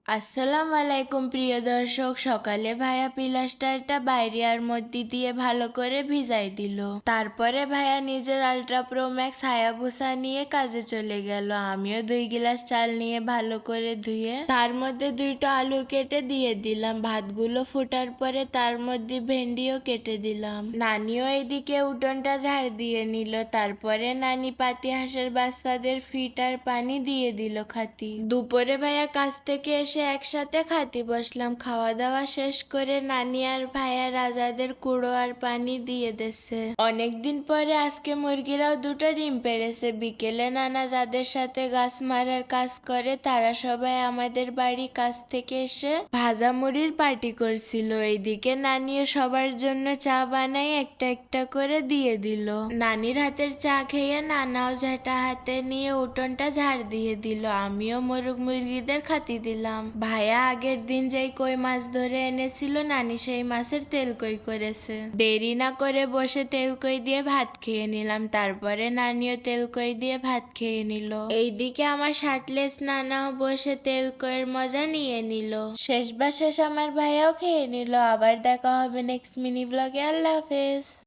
আসসালামু আলাইকুম প্রিয় দর্শক। সকালে ভাইয়া পিলাস্টারটা বাইরে আর মধ্যে দিয়ে ভালো করে ভিজাই দিল। তারপরে ভাইয়া নিজের আল্ট্রা প্রো ম্যাক্স হায়াবুসা নিয়ে কাজে চলে গেল। আমিও 2 গ্লাস চাল নিয়ে ভালো করে ধুয়ে তার মধ্যে 2টা আলু কেটে দিয়ে দিলাম। ভাতগুলো ফোটার পরে তার মধ্যে ভেন্ডিও কেটে দিলাম। নানিও এদিকে উঠোনটা ঝাড় দিয়ে নিল। তারপরে নানি পাতি হাঁসের বাচ্চাদের ফিট আর পানি দিয়ে দিল খাতি। দুপুরে ভাইয়া কাজ থেকে এসে একসাথে খাতি বসলাম। খাওয়া দাওয়া শেষ করে নানি আর ভাইয়া রাজাদের কুড়ো আর পানি দিয়ে দিছে। অনেকদিন পরে আজকে মুরগিরাও 2টা ডিম পেড়েছে। বিকেলে নানা যাদের সাথে গাছ মারার কাজ করে তারা সবাই আমাদের বাড়ি কাছ থেকে এসে ভাজা মুড়ির পার্টি করছিল। এইদিকে নানিও সবার জন্য চা বানাই একটা একটা করে দিয়ে দিল। নানির হাতের চা খেয়ে নানাও ঝাঁটা হাতে নিয়ে উঠোনটা ঝাড় দিয়ে দিল। আমিও মোরগ মুরগিদের খাতি দিলাম। ভাইয়া আগের দিন যেই কই মাছ ধরে এনেছিল নানি সেই মাছের তেল কই করেছে। দেরি না করে বসে তেল কই দিয়ে ভাত খেয়ে নিলাম। তারপরে নানিও তেল কই দিয়ে ভাত খেয়ে নিল। এইদিকে আমার শার্টলেস নানাও বসে তেল কইয়ের মজা নিয়ে নিল। শেষ আমার ভাইয়াও খেয়ে নিল। আবার দেখা হবে নেক্সট মিনি ব্লগে। আল্লাহ হাফেজ।